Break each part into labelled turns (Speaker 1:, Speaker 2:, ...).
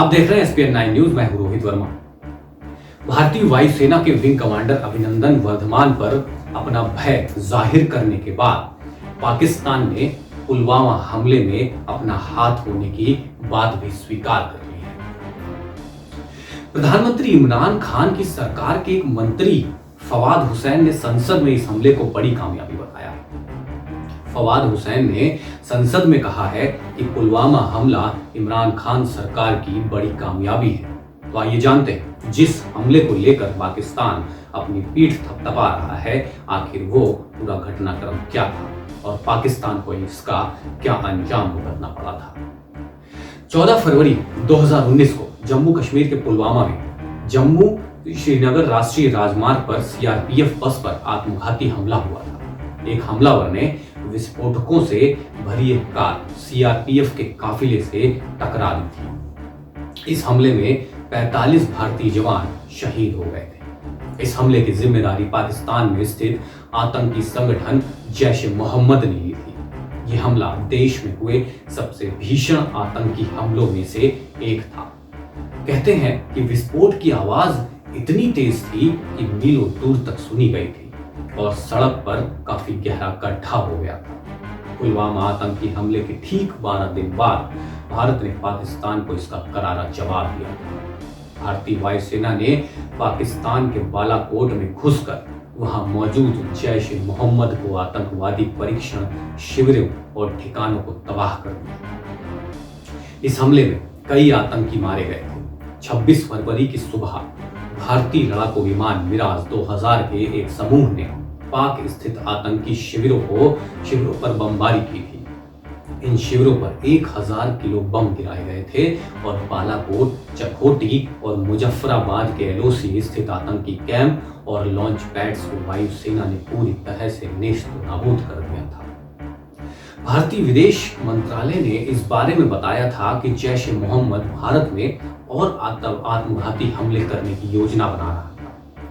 Speaker 1: आप देख रहे हैं एसपीएन 9 न्यूज। मैं हूं रोहित वर्मा। भारतीय वायुसेना के विंग कमांडर अभिनंदन वर्धमान पर अपना भय जाहिर करने के बाद पाकिस्तान ने पुलवामा हमले में अपना हाथ होने की बात भी स्वीकार कर ली है। प्रधानमंत्री इमरान खान की सरकार के एक मंत्री फवाद हुसैन ने संसद में इस हमले को बड़ी कामयाबी बताया है। फवाद हुसैन ने संसद में कहा है कि पुलवामा हमला इमरान खान सरकार की बड़ी कामयाबी है। तो आइए जानते हैं जिस हमले को लेकर पाकिस्तान अपनी पीठ थपथपा रहा है, आखिर वो पूरा घटनाक्रम क्या था और पाकिस्तान को इसका क्या अंजाम भुगतना पड़ा था। 14 फरवरी 2019 को जम्मू कश्मीर के पुलवामा में जम्मू श्रीनगर राष्ट्रीय राजमार्ग पर सीआरपीएफ बस पर आत्मघाती हमला हुआ था। एक हमलावर ने विस्फोटकों से भरी एक कार सीआरपीएफ के काफिले से टकरा दी थी। इस हमले में 45 भारतीय जवान शहीद हो गए थे। इस हमले की जिम्मेदारी पाकिस्तान में स्थित आतंकी संगठन जैश ए मोहम्मद ने ली थी। यह हमला देश में हुए सबसे भीषण आतंकी हमलों में से एक था। कहते हैं कि विस्फोट की आवाज इतनी तेज थी कि मीलों दूर तक सुनी गई थी और सड़क पर काफी गहरा गड्ढा हो गया था। पुलवामा आतंकी हमले के ठीक 12 दिन बाद भारत ने पाकिस्तान को इसका करारा जवाब दिया था। भारतीय वायुसेना ने पाकिस्तान के बालाकोट में घुसकर वहां मौजूद जैश ए मोहम्मद को आतंकवादी परीक्षण शिविरों और ठिकानों को तबाह कर दिया। इस हमले में कई आतंकी मारे गए थे। 26 फरवरी की सुबह भारतीय लड़ाकू विमान मिराज 2000 के एक समूह ने पाक स्थित आतंकी शिविरों पर बमबारी की थी। इन शिविरों पर 1000 किलो बम गिराए गए थे और बालाकोट, चकोटी और मुजफ्फराबाद के एलओसी स्थित आतंकी कैंप और लॉन्च पैड्स को वायुसेना ने पूरी तरह से नेस्तनाबूद कर दिया था। भारतीय विदेश मंत्रालय ने इस बारे में बताया था कि जैश ए मोहम्मद भारत में और आत्मघाती हमले करने की योजना बना रहा था।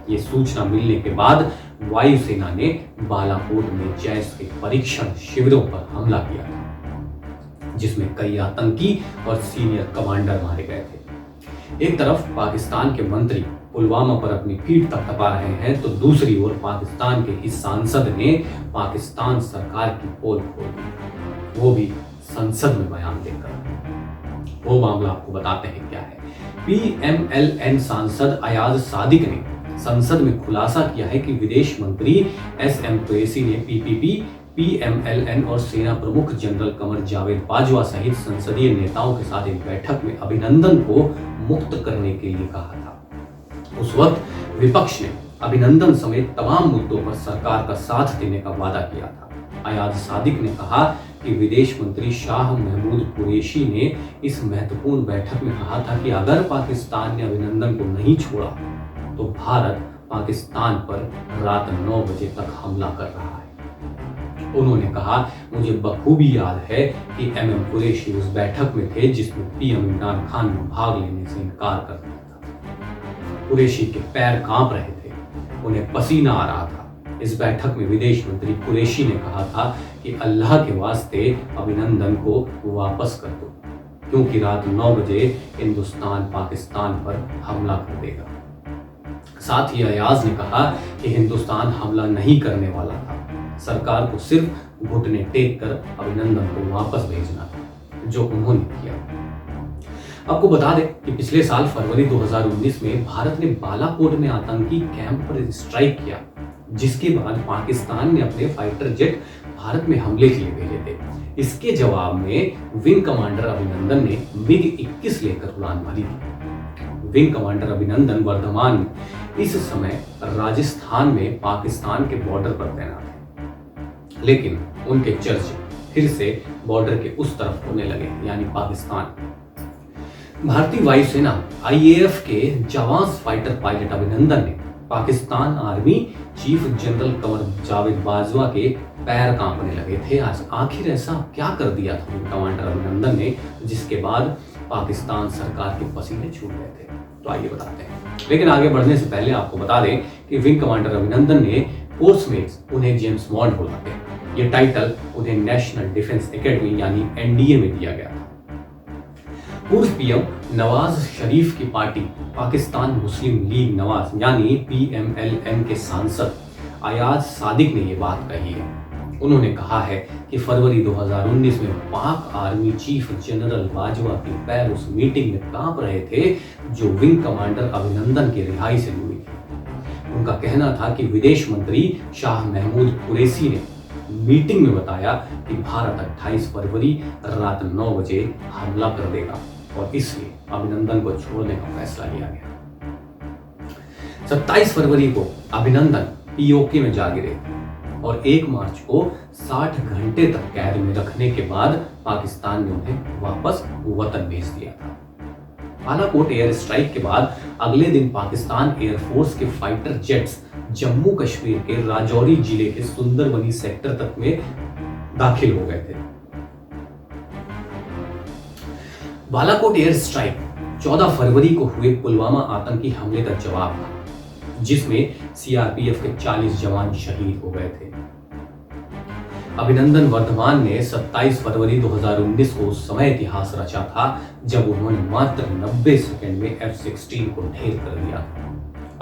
Speaker 1: ये सूचना मिलने के बाद वायुसेना ने बालाकोट में जैश के परीक्षण शिविरों पर हमला किया था, जिसमें कई आतंकी और सीनियर कमांडर मारे गए थे। एक तरफ पाकिस्तान के मंत्री पुलवामा पर अपनी पीठ थपथपा रहे हैं, तो दूसरी ओर पाकिस्तान के इस सांसद ने पाकिस्तान सरकार की पोल खोल दी, वो भी संसद में बयान देकर। वो मामला आपको बताते हैं क्या है। पीएमएलएन सांसद अयाज सादिक ने संसद में खुलासा किया है कि विदेश मंत्री एसएम कुरैशी ने पीपीपी, पीएमएलएन और सेना प्रमुख जनरल कमर जावेद बाजवा सहित संसदीय नेताओं के साथ एक बैठक में अभिनंदन को मुक्त करने के लिए कहा था। उस वक्त विपक्ष ने अभिनंदन समेत तमाम मुद्दों पर सरकार का साथ देने का वादा किया था। अयाज सादिक ने कहा कि विदेश मंत्री शाह महमूद कुरैशी ने इस महत्वपूर्ण बैठक में कहा था कि अगर पाकिस्तान ने अभिनंदन को नहीं छोड़ा तो भारत पाकिस्तान पर रात 9 बजे तक हमला कर रहा है। उन्होंने कहा, मुझे बखूबी याद है कि एमएम कुरैशी उस बैठक में थे जिसमें पीएम इमरान खान ने भाग लेने से इनकार कर दिया था। कुरैशी के पैर कांप रहे थे, उन्हें पसीना आ रहा था। इस बैठक में विदेश मंत्री कुरैशी ने कहा था कि अल्लाह के वास्ते अभिनंदन को वापस कर दो, क्योंकि रात 9 बजे हिंदुस्तान पाकिस्तान पर हमला कर देगा। साथ ही अयाज ने कहा कि हिंदुस्तान हमला नहीं करने वाला था, सरकार को सिर्फ घुटने टेक कर अभिनंदन को वापस भेजना था, जो उन्होंने किया। आपको बता दें कि पिछले साल फरवरी 2019 में भारत ने बालाकोट में आतंकी कैंप पर स्ट्राइक किया, जिसके बाद पाकिस्तान ने अपने फाइटर जेट भारत में हमले के लिए भेजे थे। इसके जवाब में विंग कमांडर अभिनंदन ने MiG-21 लेकर उड़ान भरी थी। विंग कमांडर अभिनंदन वर्धमान इस समय राजस्थान में पाकिस्तान के बॉर्डर पर तैनात है, लेकिन उनके चर्चे फिर से बॉर्डर के उस तरफ होने लगे, यानी पाकिस्तान। भारतीय वायुसेना आईएएफ के जाबाज फाइटर पायलट अभिनंदन ने Pakistan army chief general Qamar Javed Bajwa के पैर कांपने लगे थे। आज आखिर ऐसा क्या कर दिया था कमांडर अभिनंदन ने, जिसके बाद पाकिस्तान सरकार के पसीने छूट गए थे। तो आइए बताते हैं, लेकिन आगे बढ़ने से पहले आपको बता दें कि विंग कमांडर अभिनंदन ने कोर्समेट्स उन्हें जेम्स बॉन्ड बुलाते हैं। ये टाइटल उन्हें नेशनल डिफेंस एकेडमी यानी एनडीए में दिया गया था। पूर्व पीएम नवाज शरीफ की पार्टी पाकिस्तान मुस्लिम लीग नवाज यानी PMLN के सांसद अयाज सादिक ने ये बात कही है। उन्होंने कहा है कि फरवरी 2019 में पाक आर्मी चीफ जनरल बाजवा के पैर उस मीटिंग में कांप रहे थे जो विंग कमांडर अभिनंदन की रिहाई से जुड़ी थी। उनका कहना था कि विदेश मंत्री शाह महमूद कुरैशी ने मीटिंग में बताया कि भारत 28 फरवरी रात 9 बजे हमला कर देगा और इसलिए अभिनंदन को छोड़ने का फैसला लिया गया। 27 फरवरी को अभिनंदन POK में जा गिरे और 1 मार्च को 60 घंटे तक कैद में रखने के बाद पाकिस्तान ने उन्हें वापस वतन भेज दिया था। बालाकोट एयर स्ट्राइक के बाद अगले दिन पाकिस्तान एयरफोर्स के फाइटर जेट्स जम्मू कश्मीर के राजौरी जिले के सुंदरबनी सेक्टर तक में दाखिल हो गए थे। बालाकोट एयर स्ट्राइक 14 फरवरी को हुए पुलवामा आतंकी हमले का जवाब था, जिसमें CRPF के 40 जवान शहीद हो गए थे। अभिनंदन वर्धमान ने 27 फरवरी 2019 को उस समय इतिहास रचा था जब उन्होंने मात्र 90 सेकंड में F-16 को ढेर कर दिया।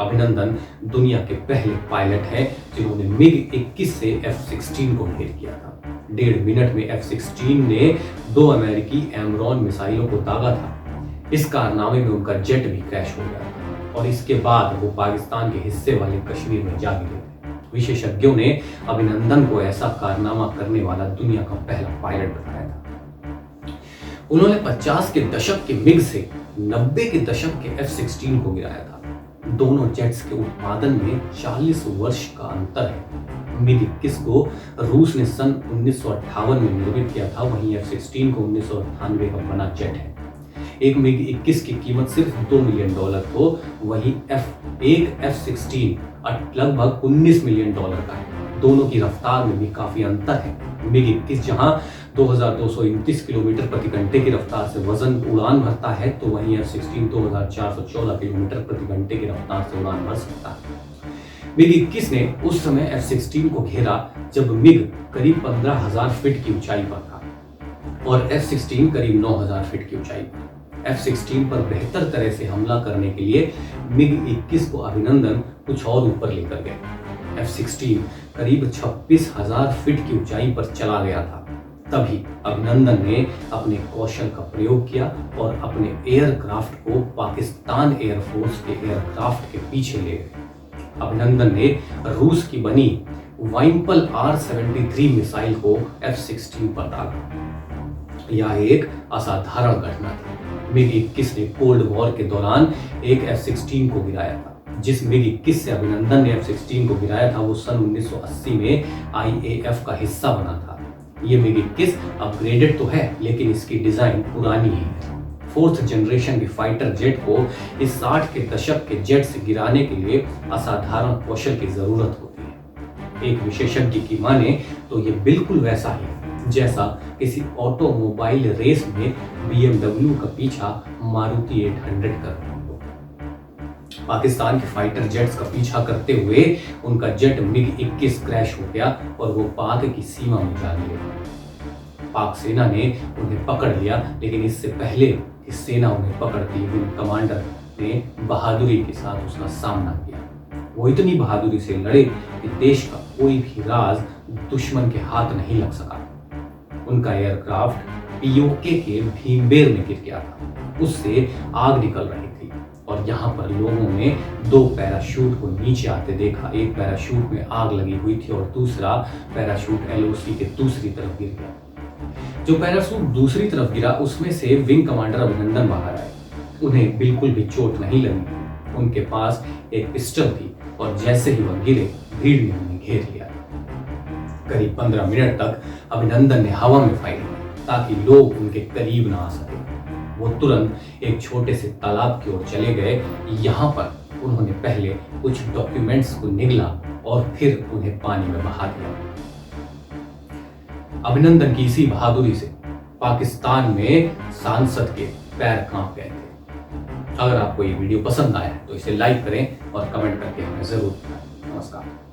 Speaker 1: अभिनंदन दुनिया के पहले पायलट हैं जिन्होंने MiG-21 से F-16 को ढेर किया था। 1.5 मिनट में F-16 ने 2 अमेरिकी एमरॉन मिसाइलों को दागा था। इस कारनामे में उनका जेट भी क्रैश हो गया था और इसके बाद वो पाकिस्तान के हिस्से वाले कश्मीर में जा गिरे थे। विशेषज्ञों ने अभिनंदन को ऐसा कारनामा करने वाला दुनिया का पहला पायलट बताया था। उन्होंने 50 के दशक के MiG से 90 के दशक के F-16 को गिराया था। दोनों जेट्स के उत्पादन में 40 वर्ष का अंतर है। MiG-21 को रूस ने सन 1958 में निर्मित किया था, वहीं F-16 को 1998 का बना जेट है। एक MiG-21 की कीमत सिर्फ $2 मिलियन तो वहीं एक F-16 लगभग $19 मिलियन का है। दोनों की रफ्तार में भी काफी अंतर है। MiG-21 जहां 2229 किलोमीटर प्रति घंटे की रफ्तार से वजन उड़ान भरता है तो वहीं F-16 2414 किलोमीटर प्रति घंटे की रफ्तार से उड़ान भर सकता है। MiG-21 ने उस समय F-16 को घेरा जब MiG करीब 15,000 फीट की ऊंचाई पर था और F-16 करीब 9,000 फीट की ऊंचाई पर। F-16 पर बेहतर तरह से हमला करने के लिए MiG-21 को अभिनंदन कुछ और ऊपर लेकर गए। F-16 करीब 26,000 फीट की ऊंचाई पर चला गया था। तभी अभिनंदन ने अपने कौशल का प्रयोग किया और अपने एयरक्राफ्ट को पाकिस्तान एयरफोर्स के एयरक्राफ्ट के पीछे ले गए। अभिनंदन ने रूस की बनी वाइम्पल R-73 मिसाइल को F-16 पर दागा। यह एक असाधारण घटना थी। MiG-21 ने कोल्ड वॉर के दौरान एक F-16 को गिराया था। जिस MiG-21 से अभिनंदन ने F-16 को गिराया था वो सन 1980 में IAF का हिस्सा बना था। ये MiG-21 अपग्रेडेड तो है लेकिन इसकी डिजाइन पुरानी ही है। 4th जनरेशन के फाइटर जेट को इस 60 के दशक के जेट से गिराने के लिए असाधारण कौशल की जरूरत होती है। एक विशेषज्ञ की माने तो ये बिल्कुल वैसा ही है जैसा किसी ऑटोमोबाइल रेस में BMW का पीछा मारुति 800 कर रही हो। पाकिस्तान के फाइटर जेट्स का पीछा करते हुए उनका जेट MiG-21 क्रैश हो गया और वो पाक की सीमा में जा गिरे। पाक सेना ने उन्हें पकड़ लिया लेकिन इससे पहले कि सेना उन्हें पकड़ती विंग कमांडर ने बहादुरी के साथ उसका सामना किया। वो इतनी बहादुरी से लड़े कि देश का कोई भी राज दुश्मन के हाथ नहीं लग सका। उनका एयरक्राफ्ट POK के भीमबेर में गिर गया था। उससे आग निकल रही थी और यहाँ पर लोगों ने 2 पैराशूट को नीचे आते देखा। एक पैराशूट में आग लगी हुई थी और दूसरा पैराशूट LOC के दूसरी तरफ गिर गया। जो पैराशूट दूसरी तरफ गिरा उसमें से विंग कमांडर अभिनंदन बाहर आए। उन्हें बिल्कुल भी चोट नहीं लगी। उनके पास एक पिस्टल थी और जैसे ही वह गिरे भीड़ ने उन्हें घेर लिया। करीब 15 मिनट तक अभिनंदन ने हवा में फायरिंग की ताकि लोग उनके करीब ना आ सके। वो तुरंत एक छोटे से तालाब की ओर चले गए। यहाँ पर उन्होंने पहले कुछ डॉक्यूमेंट्स को निगला और फिर उन्हें पानी में बहा दिया। अभिनंदन की इसी बहादुरी से पाकिस्तान में सांसद के पैर कांप गए थे। अगर आपको ये वीडियो पसंद आया तो इसे लाइक करें और कमेंट करके हमें जरूर बताएं। नमस्कार।